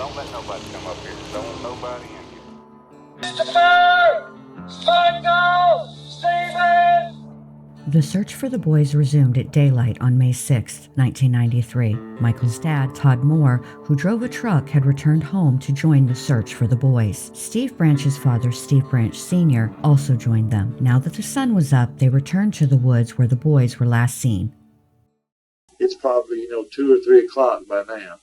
Don't let nobody come up here. Don't want nobody in here. Christopher! Michael! Stephen! The search for the boys resumed at daylight on May 6, 1993. Michael's dad, Todd Moore, who drove a truck, had returned home to join the search for the boys. Steve Branch's father, Steve Branch Sr., also joined them. Now that the sun was up, they returned to the woods where the boys were last seen. It's probably, 2 or 3 o'clock by now.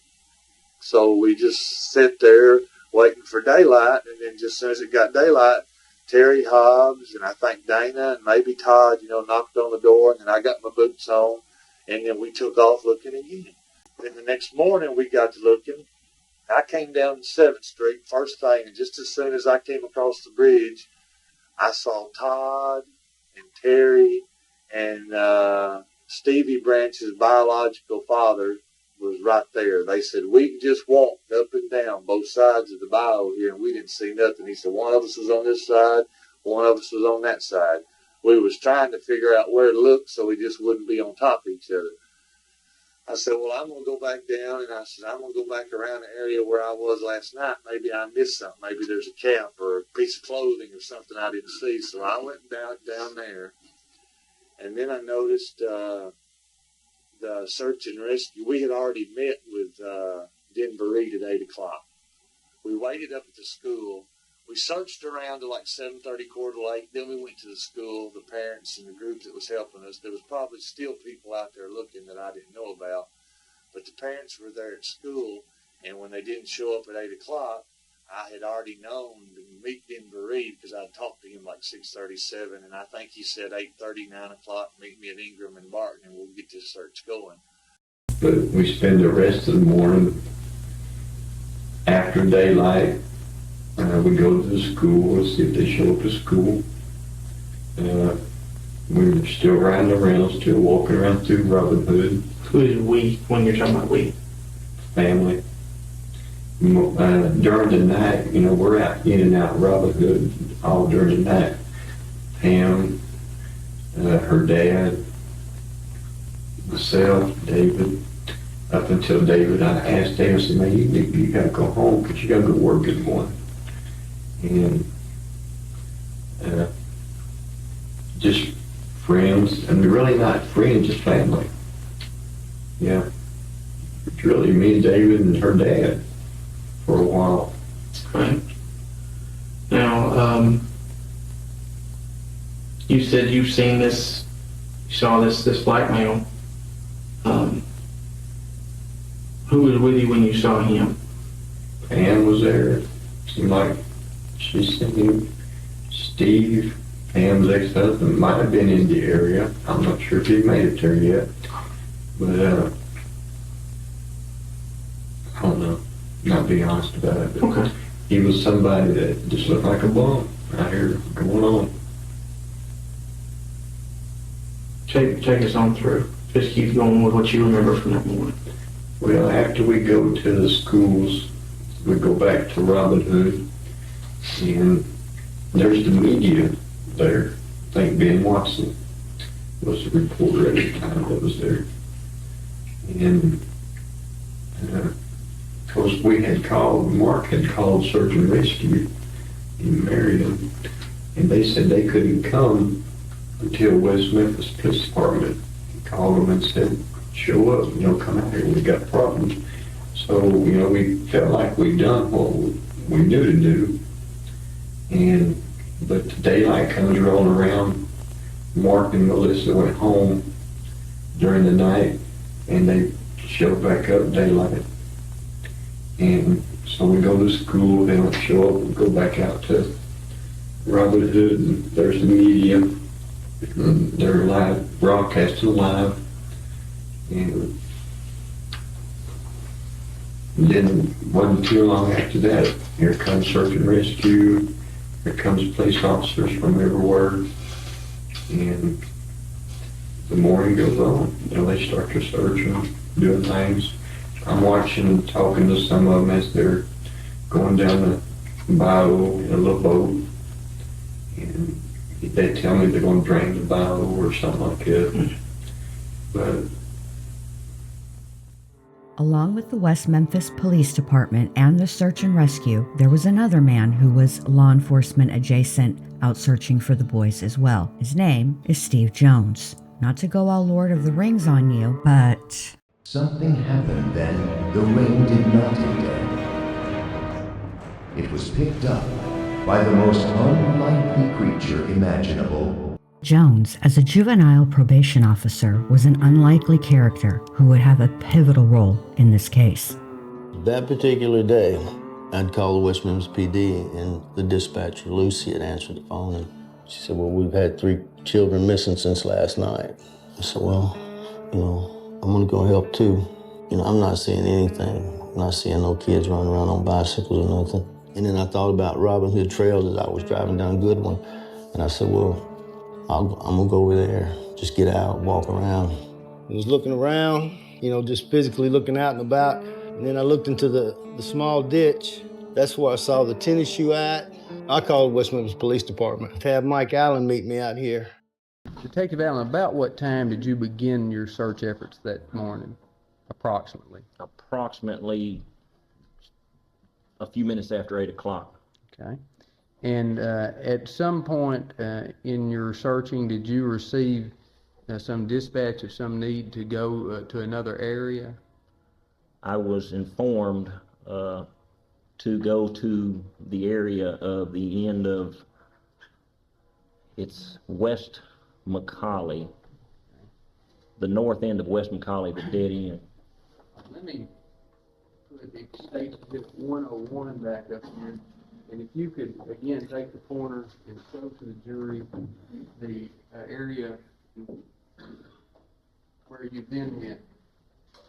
So we just sit there waiting for daylight, and then just as soon as it got daylight, Terry Hobbs and I think Dana and maybe Todd, knocked on the door, and then I got my boots on, and then we took off looking again. Then the next morning we got to looking. I came down 7th Street first thing, and just as soon as I came across the bridge, I saw Todd and Terry and Stevie Branch's biological father was right there. They said, we just walked up and down both sides of the bayou here, and we didn't see nothing. He said, one of us was on this side, one of us was on that side. We was trying to figure out where to look so we just wouldn't be on top of each other. I said, well, I'm going to go back down, and I said, I'm going to go back around the area where I was last night. Maybe I missed something. Maybe there's a cap or a piece of clothing or something I didn't see. So I went down there, and then I noticed the search and rescue. We had already met with Denver Reed at 8 o'clock. We waited up at the school. We searched around to like 7:30, quarter to 8. Then we went to the school, the parents and the group that was helping us. There was probably still people out there looking that I didn't know about. But the parents were there at school, and when they didn't show up at 8 o'clock, I had already known to meet Denver Reed because I'd talked to him like 6:37, and I think he said 8:30, 9 o'clock, meet me at Ingram and Barton, and we'll get this search going. But we spend the rest of the morning after daylight. We go to the school and see if they show up to school. We're still riding around, still walking around through Robin Hood. Who is we when you're talking about we? Family. During the night, we're out in and out Robin Hood all during the night. Pam, her dad, myself, David. Up until David, I asked David, I said, man, you got to go home because you got to go to work in the morning. And just friends, and really not friends, just family. Yeah. It's really me, David, and her dad for a while. Right. Now, you said you've seen this, you saw this black male. Who was with you when you saw him? Pam was there. Seemed like she seen him. Steve, Pam's ex-husband, might have been in the area. I'm not sure if he made it there yet. But, I don't know. Not being honest about it. But Okay. he was somebody that just looked like a bum right here going on. Take us on through. Just keep going with what you remember from that morning. Well, after we go to the schools, we go back to Robin Hood, and there's the media there. I think Ben Watson was the reporter at the time that was there. And of course Mark had called Search and Rescue in Marion, and they said they couldn't come until West Memphis Police Department called them and said, show up, come out here, we got problems. So, we felt like we'd done what we knew to do. But the daylight comes rolling around. Mark and Melissa went home during the night, and they showed back up daylight. And so we go to school, they don't show up, we go back out to Robin Hood, and there's the media. They're live, broadcasting live. And then wasn't too long after that, here comes Search and Rescue, here comes police officers from everywhere, and the morning goes on. They start to search and doing things. I'm watching, talking to some of them as they're going down the bayou in a little boat, and they tell me they're going to drain the bayou. 5 or something like that. But, you know, we felt like we done what we knew to do. And but the daylight comes rolling around. Mark and Melissa went home during the night, and they showed back up daylight. And so we go to school, they don't show up, we go back out to Robin Hood, and there's the media. They're live, broadcasting live. And the morning goes on. They start to search and do things. I'm watching, talking to some of them as they're going down the bayou in a little boat, and they tell me they're going to drain the bayou or something like that. But Along with the West Memphis Police Department and the search and rescue, there was another man who was law enforcement adjacent out searching for the boys as well. His name is Steve Jones. Not to go all Lord of the Rings on you, but... Something happened then the ring did not intend. It was picked up by the most unlikely creature imaginable. Jones, as a juvenile probation officer, was an unlikely character who would have a pivotal role in this case. That particular day, I'd called the West Memphis PD, and the dispatcher, Lucy, had answered the phone, and she said, well, we've had 3 children missing since last night. I said, well, I'm gonna go help too. I'm not seeing anything. I'm not seeing no kids running around on bicycles or nothing. And then I thought about Robin Hood trails as I was driving down Goodwin, and I said, well, I'm gonna go over there, just get out, walk around. I was looking around, just physically looking out and about, and then I looked into the small ditch. That's where I saw the tennis shoe at. I called West Memphis Police Department to have Mike Allen meet me out here. Detective Allen, about what time did you begin your search efforts that morning, approximately? Approximately a few minutes after 8 o'clock. Okay. And at some point in your searching, did you receive some dispatch of some need to go to another area? I was informed to go to the area of the end of, it's West McCauley, the north end of West McCauley, the dead end. Let me put Exhibit 101 back up here. And if you could, again, take the pointer and show to the jury the area where you then went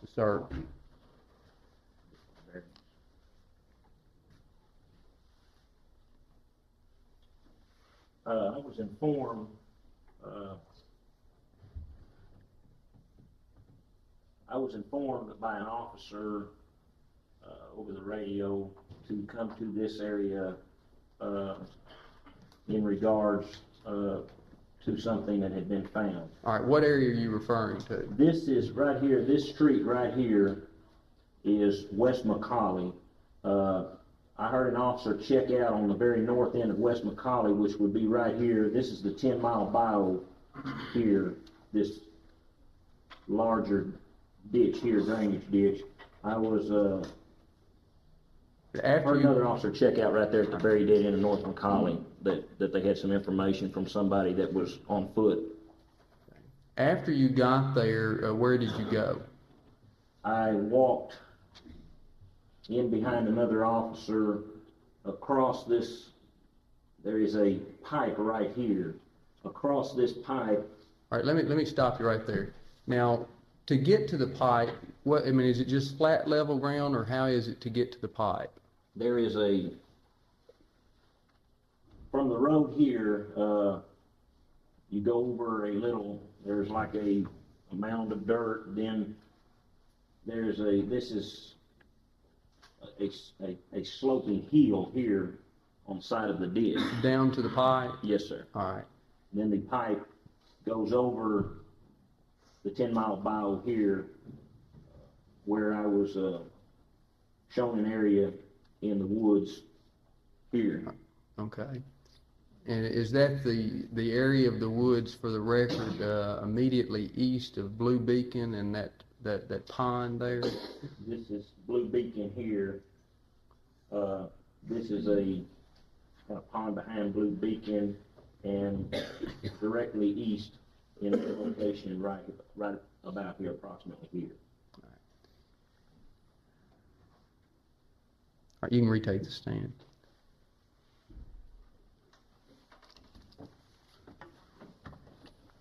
to search. I was informed by an officer over the radio to come to this area in regards to something that had been found. All right, what area are you referring to? This is right here, this street right here is West McCauley. I heard an officer check out on the very north end of West McCauley, which would be right here. This is the 10-mile bayou here, this larger ditch here, drainage ditch. I was heard another officer check out right there at the very dead end of North McCauley that they had some information from somebody that was on foot. After you got there, where did you go? I walked in behind another officer across this. There is a pipe right here. Across this pipe. All right, let me stop you right there. Now, to get to the pipe, is it just flat level ground, or how is it to get to the pipe? There is from the road here, you go over there's like a mound of dirt, then there's this is a sloping hill here on the side of the ditch. Down to the pipe? Yes, sir. All right. Then the pipe goes over the 10-mile bayou here, where I was shown an area in the woods here. Okay. And is that the area of the woods, for the record, immediately east of Blue Beacon and that pond there? This is Blue Beacon here. This is a pond behind Blue Beacon, and directly east in the location right about here, approximately here. All right, you can retake the stand.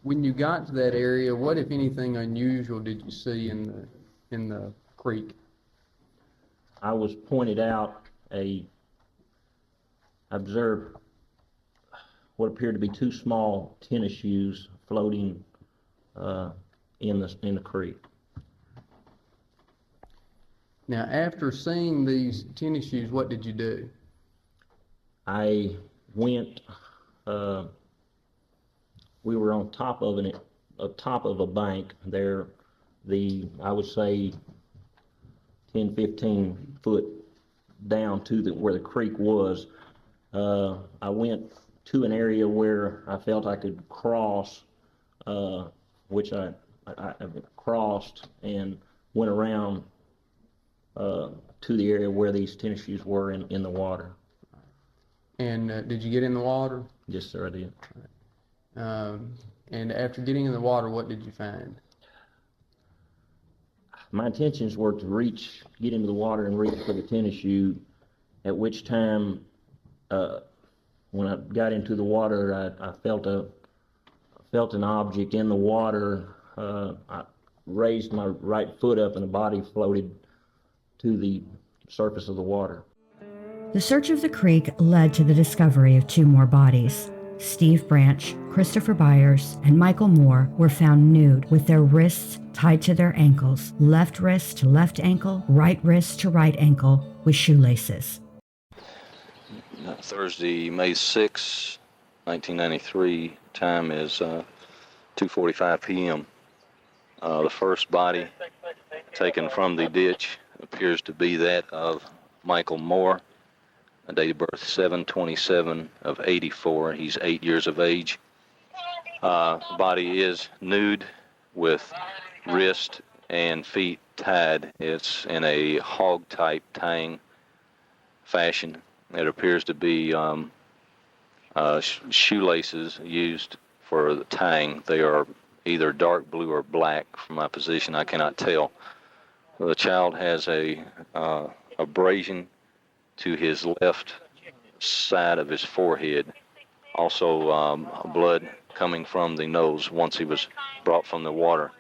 When you got to that area, what, if anything, unusual did you see in the creek? I was pointed out I observed what appeared to be 2 small tennis shoes floating in the creek. Now, after seeing these tennis shoes, what did you do? I went. We were on top of a bank there. I would say 10, 15 foot down to where the creek was. I went to an area where I felt I could cross, which I crossed and went around to the area where these tennis shoes were in the water. And did you get in the water? Yes, sir, I did. And after getting in the water, what did you find? My intentions were to get into the water and reach for the tennis shoe, at which time, when I got into the water, I felt an object in the water. I raised my right foot up and the body floated to the surface of the water. The search of the creek led to the discovery of 2 more bodies. Steve Branch, Christopher Byers, and Michael Moore were found nude with their wrists tied to their ankles, left wrist to left ankle, right wrist to right ankle, with shoelaces. Thursday, May 6, 1993, time is 2:45 p.m. The first body taken from the ditch appears to be that of Michael Moore, a date of birth 7/27 of 84. He's 8 years of age. The body is nude with wrist and feet tied. It's in a hog-type tying fashion. It appears to be shoelaces used for the tying. They are either dark blue or black. From my position, I cannot tell. The child has a abrasion to his left side of his forehead. Also, blood coming from the nose once he was brought from the water.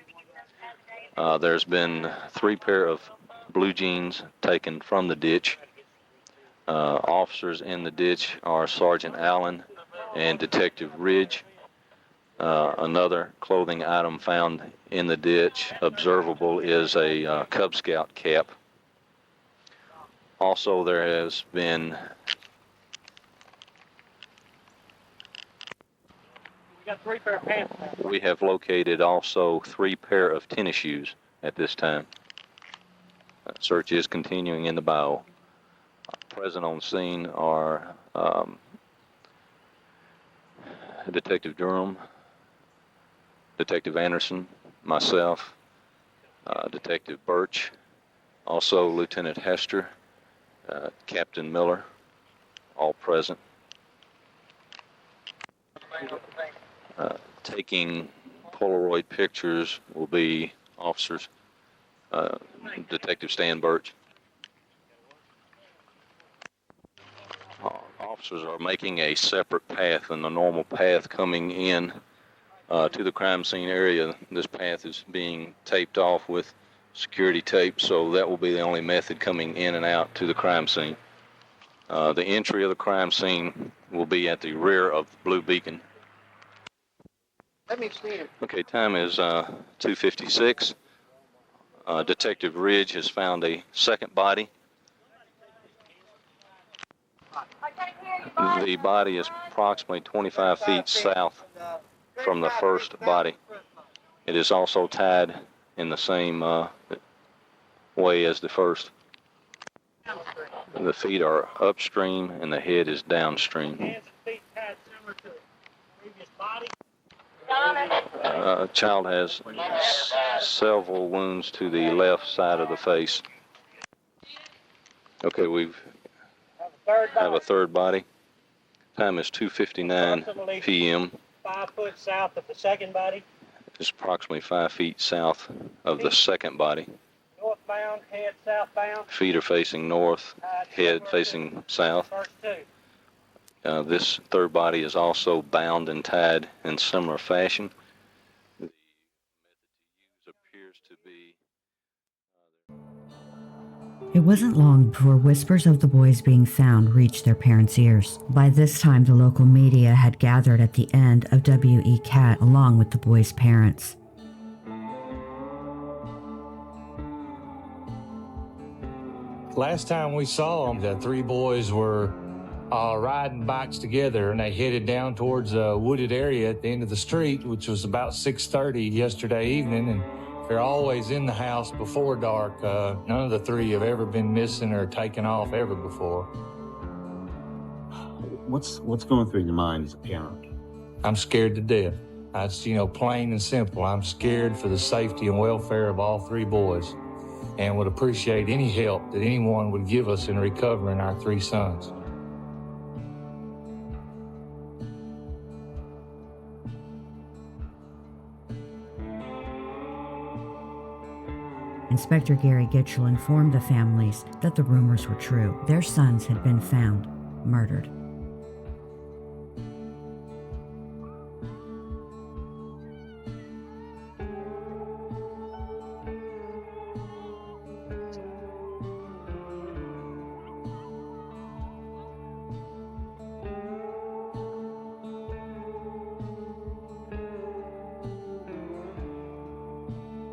There's been 3 pair of blue jeans taken from the ditch. Officers in the ditch are Sergeant Allen and Detective Ridge. Another clothing item found in the ditch observable is a Cub Scout cap. Also, there has been we have located also 3 pair of tennis shoes at this time. Search is continuing in the bayou. Present on scene are Detective Durham, Detective Anderson, myself, Detective Birch, also Lieutenant Hester, Captain Miller, all present. Taking Polaroid pictures will be officers, Detective Stan Birch. Officers are making a separate path than the normal path coming in to the crime scene area. This path is being taped off with security tape, so that will be the only method coming in and out to the crime scene. The entry of the crime scene will be at the rear of Blue Beacon. Let me see him. Okay, time is 2:56. Detective Ridge has found a second body. The body is approximately 25 feet south from the first body. It is also tied in the same way as the first. The feet are upstream and the head is downstream. Child has several wounds to the left side of the face. Okay, we have a third body. Time is 2:59 p.m. 5 foot south of the second body. It's approximately 5 feet south of the second body. Northbound, head southbound. Feet are facing north, head facing south. First 2. This third body is also bound and tied in similar fashion. The method to use appears to be... It wasn't long before whispers of the boys being found reached their parents' ears. By this time, the local media had gathered at the end of W.E. Cat along with the boys' parents. Last time we saw them, the 3 boys were riding bikes together, and they headed down towards a wooded area at the end of the street, which was about 6:30 yesterday evening, and They're always in the house before dark. None of the three have ever been missing or taken off ever before. What's going through your mind as a parent? I'm scared to death. That's, plain and simple. I'm scared for the safety and welfare of all three boys and would appreciate any help that anyone would give us in recovering our three sons. Inspector Gary Gitchell informed the families that the rumors were true. Their sons had been found murdered.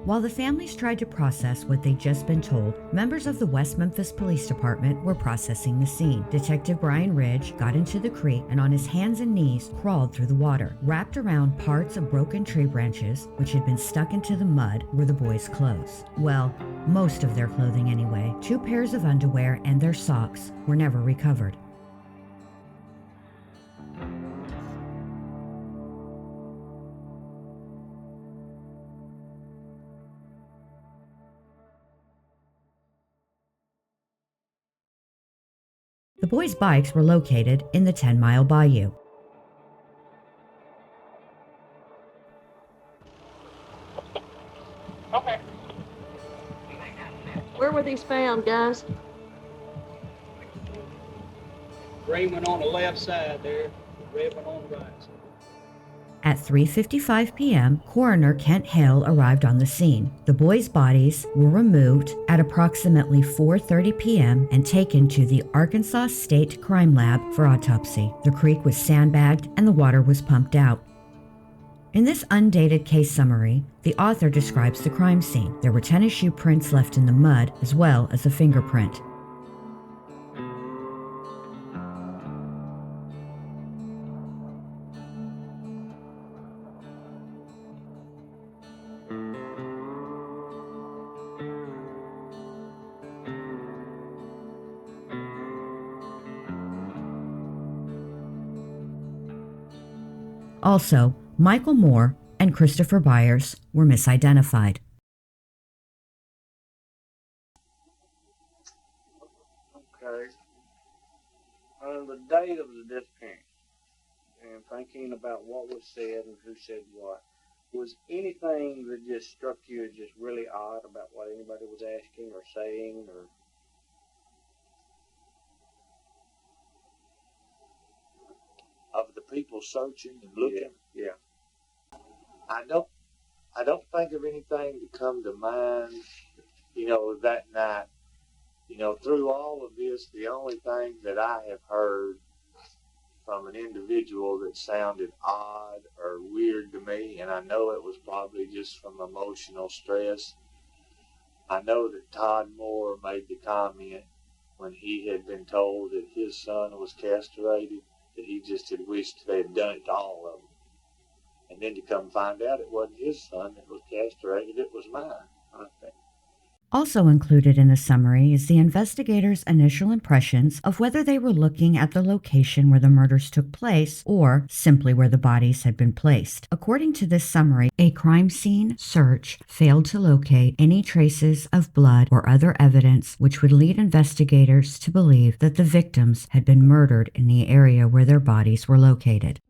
While the families tried to process what they'd just been told, members of the West Memphis Police Department were processing the scene. Detective Brian Ridge got into the creek and on his hands and knees crawled through the water. Wrapped around parts of broken tree branches, which had been stuck into the mud, were the boys' clothes. Well, most of their clothing anyway. 2 pairs of underwear and their socks were never recovered. The boys' bikes were located in the 10-mile bayou. Okay. Where were these found, guys? Green one on the left side there, red one on the right side. At 3:55 p.m., Coroner Kent Hale arrived on the scene. The boys' bodies were removed at approximately 4:30 p.m. and taken to the Arkansas State Crime Lab for autopsy. The creek was sandbagged and the water was pumped out. In this undated case summary, the author describes the crime scene. There were tennis shoe prints left in the mud, as well as a fingerprint. Also, Michael Moore and Christopher Byers were misidentified. Okay. On the date of the disappearance, and thinking about what was said and who said what, was anything that just struck you as just really odd about what anybody was asking or saying, or? Of the people searching and looking? Yeah. I don't think of anything to come to mind, that night. Through all of this, the only thing that I have heard from an individual that sounded odd or weird to me, and I know it was probably just from emotional stress, I know that Todd Moore made the comment when he had been told that his son was castrated, that he just had wished they had done it to all of them. And then to come find out it wasn't his son that was castrated, it was mine, I think. Also included in the summary is the investigators' initial impressions of whether they were looking at the location where the murders took place or simply where the bodies had been placed. According to this summary, a crime scene search failed to locate any traces of blood or other evidence which would lead investigators to believe that the victims had been murdered in the area where their bodies were located.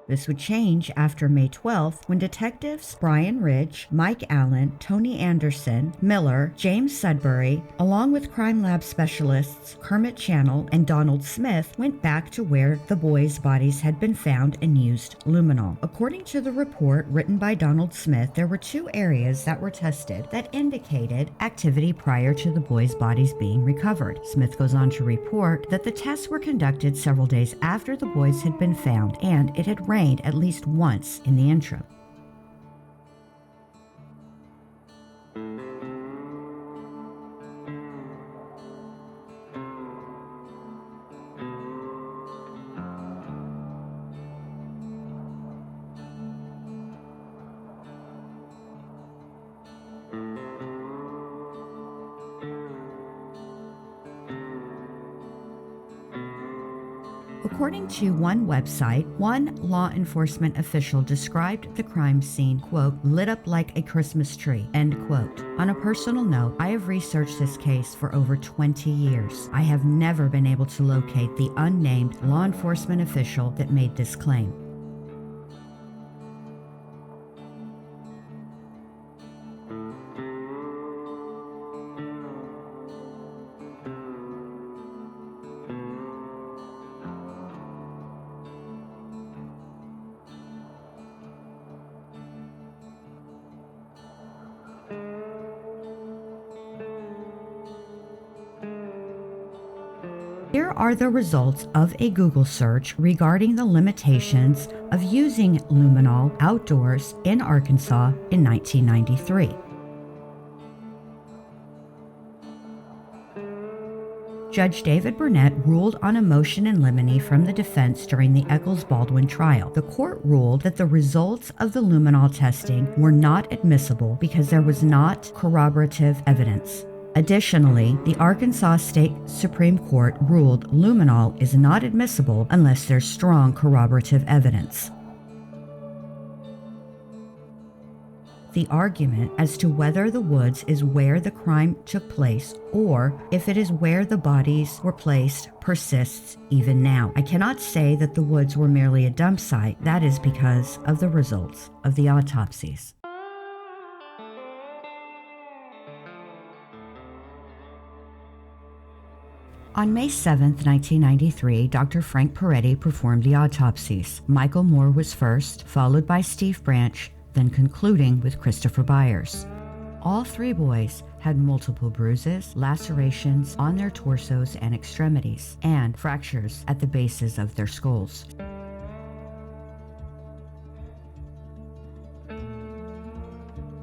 This would change after May 12th when detectives Brian Ridge, Mike Allen, Tony Anderson, Miller, James Sudbury, along with crime lab specialists Kermit Channel and Donald Smith went back to where the boys' bodies had been found and used luminol. According to the report written by Donald Smith, there were 2 areas that were tested that indicated activity prior to the boys' bodies being recovered. Smith goes on to report that the tests were conducted several days after the boys had been found, and it had rained at least once in the interim. According to one website, one law enforcement official described the crime scene, quote, lit up like a Christmas tree, end quote. On a personal note, I have researched this case for over 20 years. I have never been able to locate the unnamed law enforcement official that made this claim. Here are the results of a Google search regarding the limitations of using luminol outdoors in Arkansas in 1993. Judge David Burnett ruled on a motion in limine from the defense during the Eccles-Baldwin trial. The court ruled that the results of the luminol testing were not admissible because there was not corroborative evidence. Additionally, the Arkansas State Supreme Court ruled luminol is not admissible unless there's strong corroborative evidence. The argument as to whether the woods is where the crime took place or if it is where the bodies were placed persists even now. I cannot say that the woods were merely a dump site. That is because of the results of the autopsies. On May 7, 1993, Dr. Frank Peretti performed the autopsies. Michael Moore was first, followed by Steve Branch, then concluding with Christopher Byers. All three boys had multiple bruises, lacerations on their torsos and extremities, and fractures at the bases of their skulls.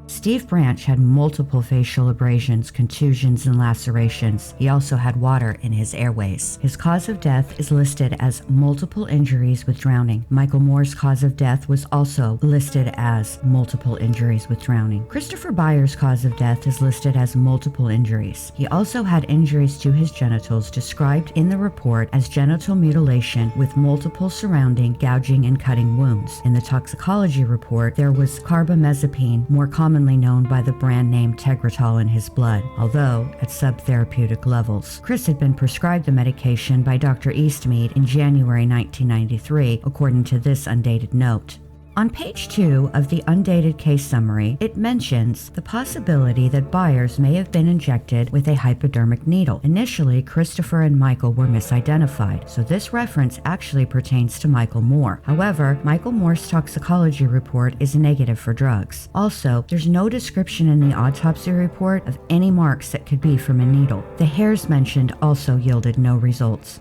Steve Branch had multiple facial abrasions, contusions, and lacerations. He also had water in his airways. His cause of death is listed as multiple injuries with drowning. Michael Moore's cause of death was also listed as multiple injuries with drowning. Christopher Byers' cause of death is listed as multiple injuries. He also had injuries to his genitals described in the report as genital mutilation with multiple surrounding gouging and cutting wounds. In the toxicology report, there was carbamazepine, more commonly known by the brand name Tegretol, in his blood, although at subtherapeutic levels. Chris had been prescribed the medication by Dr. Eastmead in January 1993, according to this undated note. On page 2 of the undated case summary, it mentions the possibility that Byers may have been injected with a hypodermic needle. Initially, Christopher and Michael were misidentified, so this reference actually pertains to Michael Moore. However, Michael Moore's toxicology report is negative for drugs. Also, there's no description in the autopsy report of any marks that could be from a needle. The hairs mentioned also yielded no results.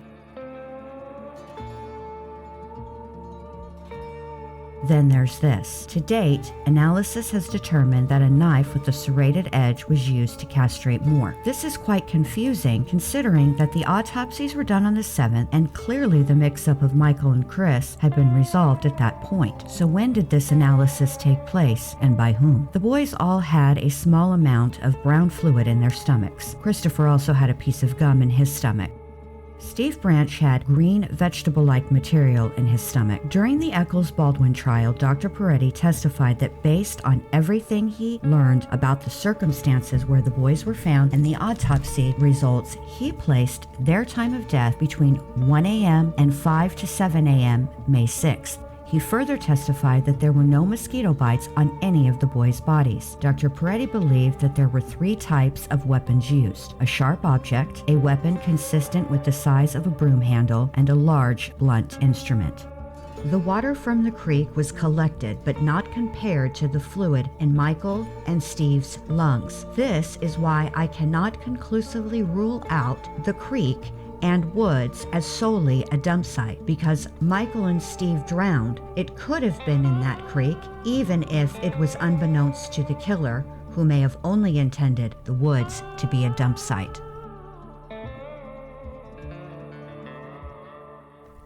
Then there's this. To date, analysis has determined that a knife with a serrated edge was used to castrate Moore. This is quite confusing considering that the autopsies were done on the 7th and clearly the mix-up of Michael and Chris had been resolved at that point. So when did this analysis take place and by whom? The boys all had a small amount of brown fluid in their stomachs. Christopher also had a piece of gum in his stomach. Steve Branch had green vegetable-like material in his stomach. During the Eccles-Baldwin trial, Dr. Peretti testified that based on everything he learned about the circumstances where the boys were found and the autopsy results, he placed their time of death between 1 a.m. and 5 to 7 a.m. May 6th. He further testified that there were no mosquito bites on any of the boys' bodies. Dr. Peretti believed that there were 3 types of weapons used: a sharp object, a weapon consistent with the size of a broom handle, and a large, blunt instrument. The water from the creek was collected but not compared to the fluid in Michael and Steve's lungs. This is why I cannot conclusively rule out the creek and woods as solely a dump site. Because Michael and Steve drowned, it could have been in that creek, even if it was unbeknownst to the killer, who may have only intended the woods to be a dump site.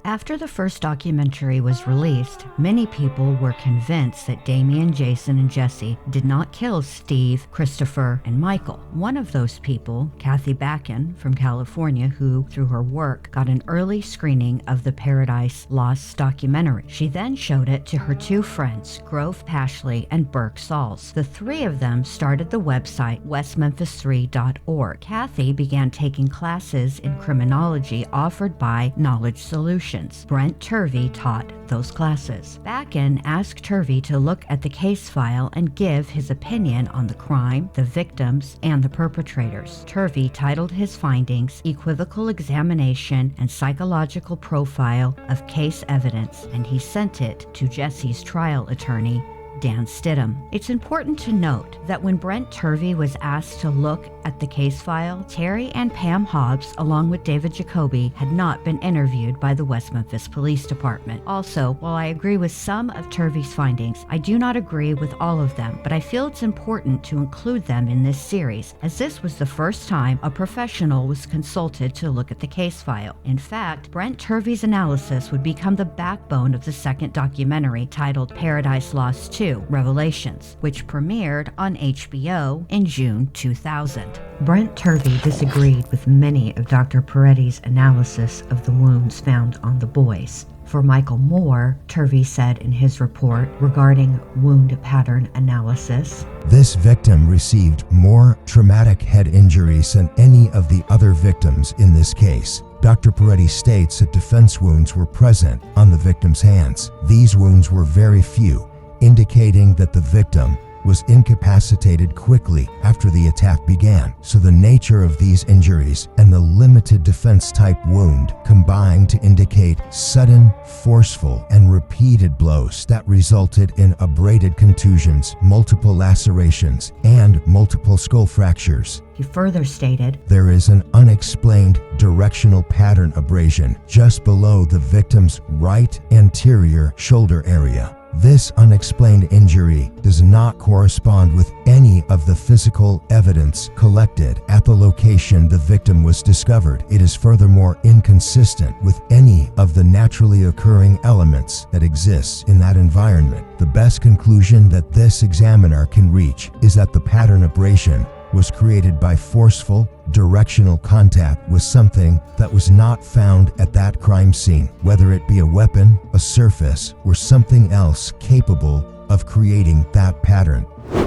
After the first documentary was released, many people were convinced that Damien, Jason, and Jesse did not kill Steve, Christopher, and Michael. One of those people, Kathy Backen from California, who, through her work, got an early screening of the Paradise Lost documentary. She then showed it to her two friends, Grove Pashley and Burke Sauls. The three of them started the website westmemphis3.org. Kathy began taking classes in criminology offered by Knowledge Solutions. Brent Turvey taught those classes. Backen asked Turvey to look at the case file and give his opinion on the crime, the victims, and the perpetrators. Turvey titled his findings Equivocal Examination and Psychological Profile of Case Evidence, and he sent it to Jesse's trial attorney, Dan Stidham. It's important to note that when Brent Turvey was asked to look at the case file, Terry and Pam Hobbs, along with David Jacoby, had not been interviewed by the West Memphis Police Department. Also, while I agree with some of Turvey's findings, I do not agree with all of them, but I feel it's important to include them in this series, as this was the first time a professional was consulted to look at the case file. In fact, Brent Turvey's analysis would become the backbone of the second documentary titled Paradise Lost 2: Revelations, which premiered on HBO in June 2000. Brent Turvey disagreed with many of Dr. Peretti's analysis of the wounds found on the boys. For Michael Moore, Turvey said in his report regarding wound pattern analysis, "This victim received more traumatic head injuries than any of the other victims in this case." Dr. Peretti states that defense wounds were present on the victim's hands. These wounds were very few, indicating that the victim was incapacitated quickly after the attack began. So the nature of these injuries and the limited defense-type wound combined to indicate sudden, forceful, and repeated blows that resulted in abraded contusions, multiple lacerations, and multiple skull fractures. He further stated, "There is an unexplained directional pattern abrasion just below the victim's right anterior shoulder area. This unexplained injury does not correspond with any of the physical evidence collected at the location the victim was discovered. It is furthermore inconsistent with any of the naturally occurring elements that exist in that environment. The best conclusion that this examiner can reach is that the pattern abrasion was created by forceful, directional contact with something that was not found at that crime scene, whether it be a weapon, a surface, or something else capable of creating that pattern."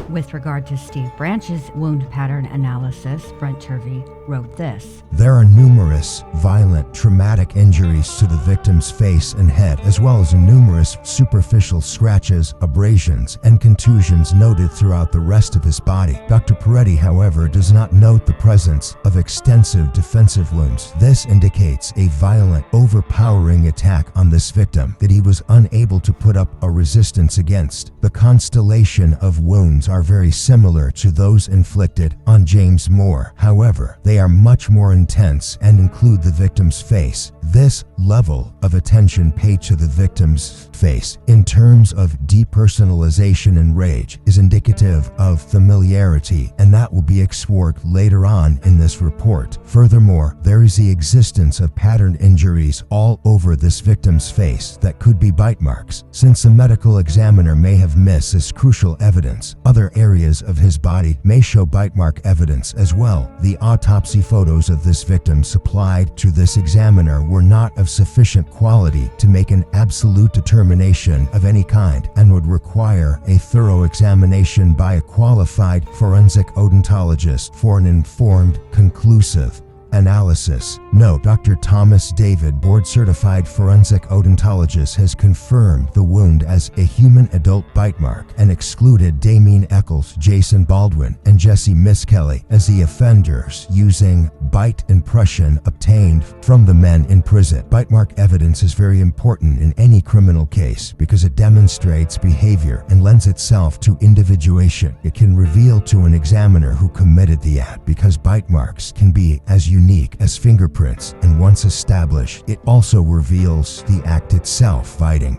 With regard to Steve Branch's wound pattern analysis, Brent Turvey wrote this: "There are numerous violent traumatic injuries to the victim's face and head, as well as numerous superficial scratches, abrasions, and contusions noted throughout the rest of his body. Dr. Peretti, however, does not note the presence of extensive defensive wounds. This indicates a violent, overpowering attack on this victim that he was unable to put up a resistance against. The constellation of wounds are very similar to those inflicted on James Moore. However, they are much more intense and include the victim's face. This level of attention paid to the victim's face in terms of depersonalization and rage is indicative of familiarity, and that will be explored later on in this report. Furthermore, there is the existence of pattern injuries all over this victim's face that could be bite marks. Since the medical examiner may have missed this crucial evidence, other areas of his body may show bite mark evidence as well. The autopsy photos of this victim supplied to this examiner were not of sufficient quality to make an absolute determination of any kind and would require a thorough examination by a qualified forensic odontologist for an informed, conclusive analysis. Note, Dr. Thomas David, board-certified forensic odontologist, has confirmed the wound as a human adult bite mark and excluded Damien Eccles, Jason Baldwin, and Jesse Miskelly as the offenders using bite impression obtained from the men in prison. Bite mark evidence is very important in any criminal case because it demonstrates behavior and lends itself to individuation. It can reveal to an examiner who committed the act because bite marks can be as unique as fingerprints, and once established, it also reveals the act itself, biting.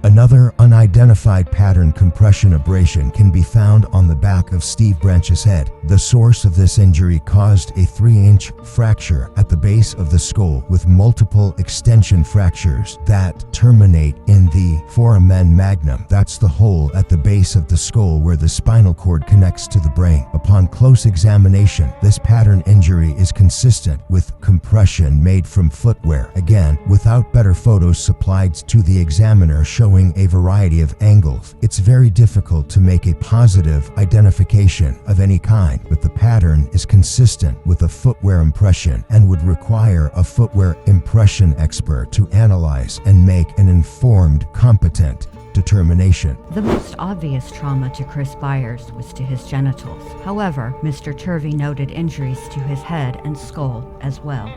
Another unidentified pattern compression abrasion can be found on the back of Steve Branch's head. The source of this injury caused a 3-inch fracture at the base of the skull with multiple extension fractures that terminate in the foramen magnum. That's the hole at the base of the skull where the spinal cord connects to the brain. Upon close examination, this pattern injury is consistent with compression made from footwear, again, without better photos supplied to the examiner showing a variety of angles. It's very difficult to make a positive identification of any kind, but the pattern is consistent with a footwear impression and would require a footwear impression expert to analyze and make an informed, competent determination. The most obvious trauma to Chris Byers was to his genitals. However, Mr. Turvey noted injuries to his head and skull as well.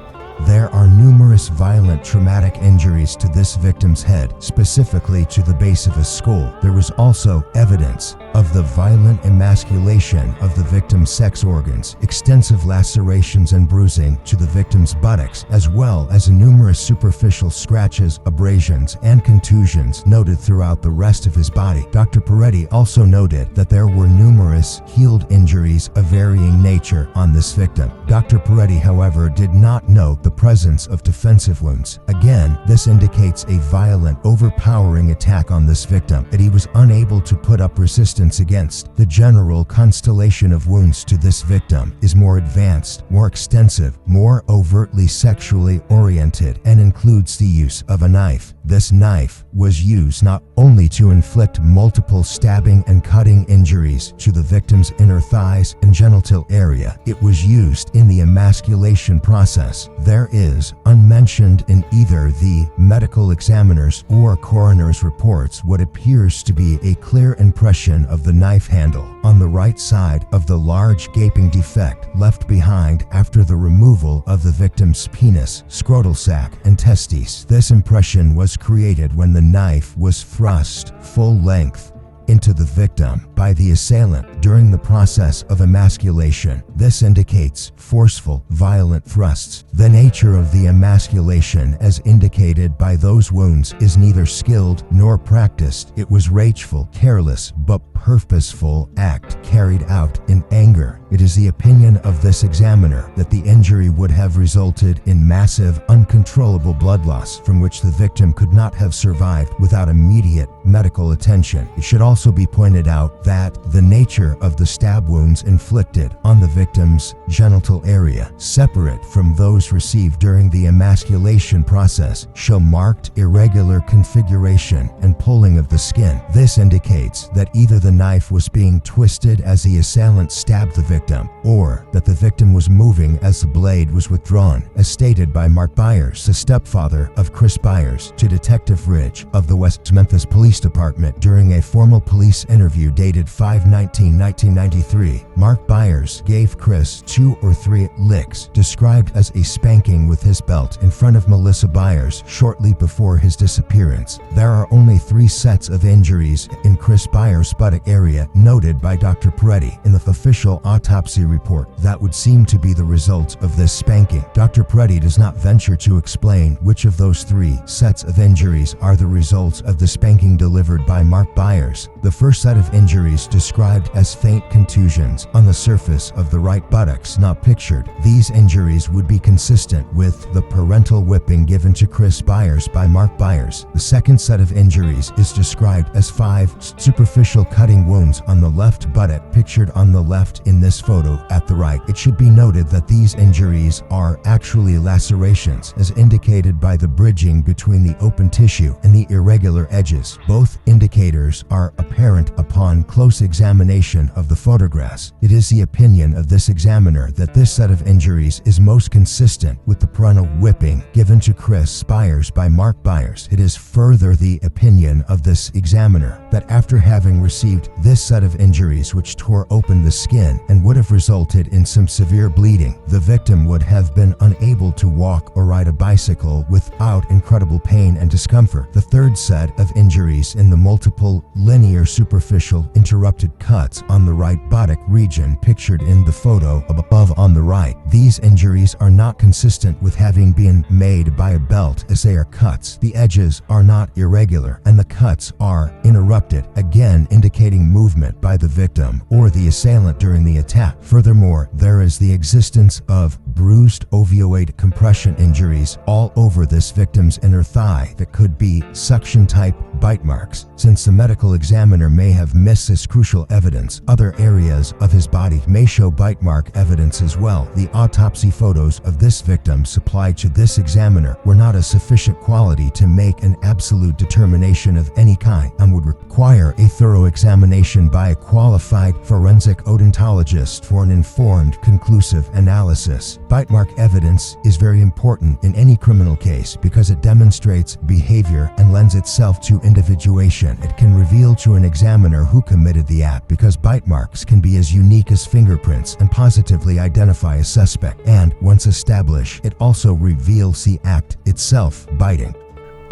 There are numerous violent traumatic injuries to this victim's head, specifically to the base of his skull. There was also evidence of the violent emasculation of the victim's sex organs, extensive lacerations and bruising to the victim's buttocks, as well as numerous superficial scratches, abrasions, and contusions noted throughout the rest of his body. Dr. Peretti also noted that there were numerous healed injuries of varying nature on this victim. Dr. Peretti, however, did not note the presence of defensive wounds. Again, this indicates a violent, overpowering attack on this victim that he was unable to put up resistance against. The general constellation of wounds to this victim is more advanced, more extensive, more overtly sexually oriented, and includes the use of a knife. This knife was used not only to inflict multiple stabbing and cutting injuries to the victim's inner thighs and genital area, it was used in the emasculation process. There is, unmentioned in either the medical examiner's or coroner's reports, what appears to be a clear impression of the knife handle on the right side of the large gaping defect left behind after the removal of the victim's penis, scrotal sac, and testes. This impression was created when the knife was thrust full length into the victim by the assailant during the process of emasculation. This indicates forceful, violent thrusts. The nature of the emasculation, as indicated by those wounds, is neither skilled nor practiced. It was rageful, careless, but purposeful act carried out in anger. It is the opinion of this examiner that the injury would have resulted in massive, uncontrollable blood loss from which the victim could not have survived without immediate medical attention. It should also be pointed out that the nature of the stab wounds inflicted on the victim's genital area, separate from those received during the emasculation process, show marked irregular configuration and pulling of the skin. This indicates that either the knife was being twisted as the assailant stabbed the victim, or that the victim was moving as the blade was withdrawn, as stated by Mark Byers, the stepfather of Chris Byers, to Detective Ridge of the West Memphis Police Department during a formal police interview dated 5/19/1993. Mark Byers gave Chris 2 or 3 licks, described as a spanking with his belt, in front of Melissa Byers shortly before his disappearance. There are only 3 sets of injuries in Chris Byers' buttock area noted by Dr. Peretti in the official autopsy report that would seem to be the result of this spanking. Dr. Peretti does not venture to explain which of those 3 sets of injuries are the results of the spanking delivered by Mark Byers. The first set of injuries, described as faint contusions on the surface of the right buttocks, not pictured. These injuries would be consistent with the parental whipping given to Chris Byers by Mark Byers. The second set of injuries is described as 5 superficial cutting wounds on the left buttock, pictured on the left in this photo at the right. It should be noted that these injuries are actually lacerations, as indicated by the bridging between the open tissue and the irregular edges. Both indicators are apparent upon close examination of the photographs. It is the opinion of this examiner that this set of injuries is most consistent with the parental whipping given to Chris Byers by Mark Byers. It is further the opinion of this examiner that after having received confirmed this set of injuries, which tore open the skin and would have resulted in some severe bleeding. The victim would have been unable to walk or ride a bicycle without incredible pain and discomfort. The third set of injuries in the multiple linear superficial interrupted cuts on the right buttock region pictured in the photo above on the right. These injuries are not consistent with having been made by a belt, as they are cuts. The edges are not irregular and the cuts are interrupted, again indicating movement by the victim or the assailant during the attack. Furthermore, there is the existence of bruised ovioid compression injuries all over this victim's inner thigh that could be suction-type bite marks. Since the medical examiner may have missed this crucial evidence, other areas of his body may show bite mark evidence as well. The autopsy photos of this victim supplied to this examiner were not of sufficient quality to make an absolute determination of any kind and would require a thorough examination by a qualified forensic odontologist for an informed, conclusive analysis. Bite mark evidence is very important in any criminal case because it demonstrates behavior and lends itself to individuation. It can reveal to an examiner who committed the act because bite marks can be as unique as fingerprints and positively identify a suspect. And once established, it also reveals the act itself, biting.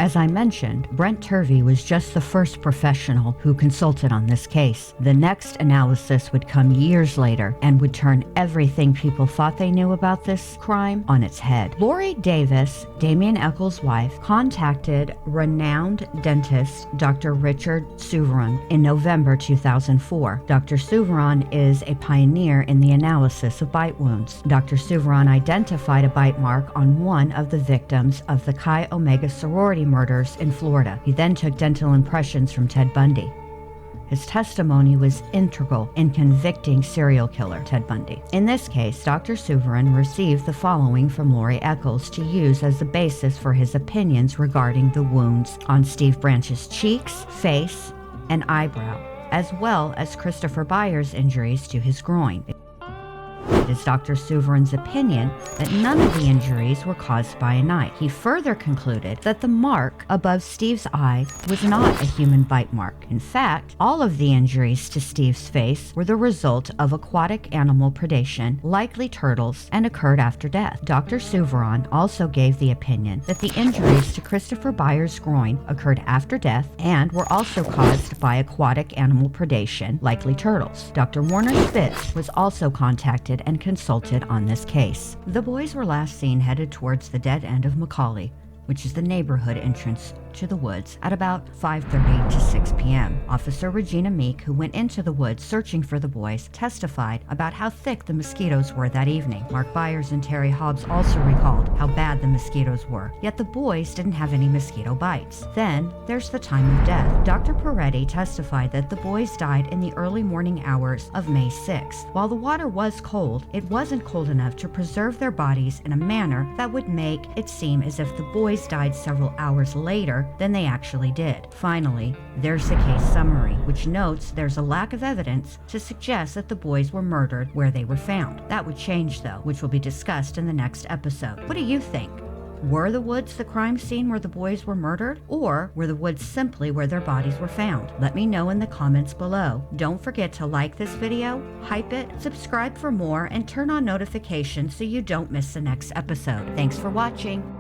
As I mentioned, Brent Turvey was just the first professional who consulted on this case. The next analysis would come years later and would turn everything people thought they knew about this crime on its head. Lori Davis, Damien Eccles' wife, contacted renowned dentist Dr. Richard Souveron in November 2004. Dr. Souveron is a pioneer in the analysis of bite wounds. Dr. Souveron identified a bite mark on one of the victims of the Chi Omega sorority murders in Florida. He then took dental impressions from Ted Bundy. His testimony was integral in convicting serial killer Ted Bundy. In this case, Dr. Souveron received the following from Lori Eccles to use as the basis for his opinions regarding the wounds on Steve Branch's cheeks, face, and eyebrow, as well as Christopher Byers' injuries to his groin. It is Dr. Souveron's opinion that none of the injuries were caused by a knife. He further concluded that the mark above Steve's eye was not a human bite mark. In fact, all of the injuries to Steve's face were the result of aquatic animal predation, likely turtles, and occurred after death. Dr. Souveron also gave the opinion that the injuries to Christopher Byers' groin occurred after death and were also caused by aquatic animal predation, likely turtles. Dr. Warner Spitz was also contacted and consulted on this case. The boys were last seen headed towards the dead end of Macaulay, which is the neighborhood entrance to the woods, at about 5:30 to 6 p.m. Officer Regina Meek, who went into the woods searching for the boys, testified about how thick the mosquitoes were that evening. Mark Byers and Terry Hobbs also recalled how bad the mosquitoes were, yet the boys didn't have any mosquito bites. Then there's the time of death. Dr. Peretti testified that the boys died in the early morning hours of May 6th. While the water was cold, it wasn't cold enough to preserve their bodies in a manner that would make it seem as if the boys died several hours later than they actually did. Finally, there's the case summary, which notes there's a lack of evidence to suggest that the boys were murdered where they were found. That would change, though, which will be discussed in the next episode. What do you think? Were the woods the crime scene where the boys were murdered, or were the woods simply where their bodies were found? Let me know in the comments below. Don't forget to like this video, hype it, subscribe for more, and turn on notifications so you don't miss the next episode. Thanks for watching.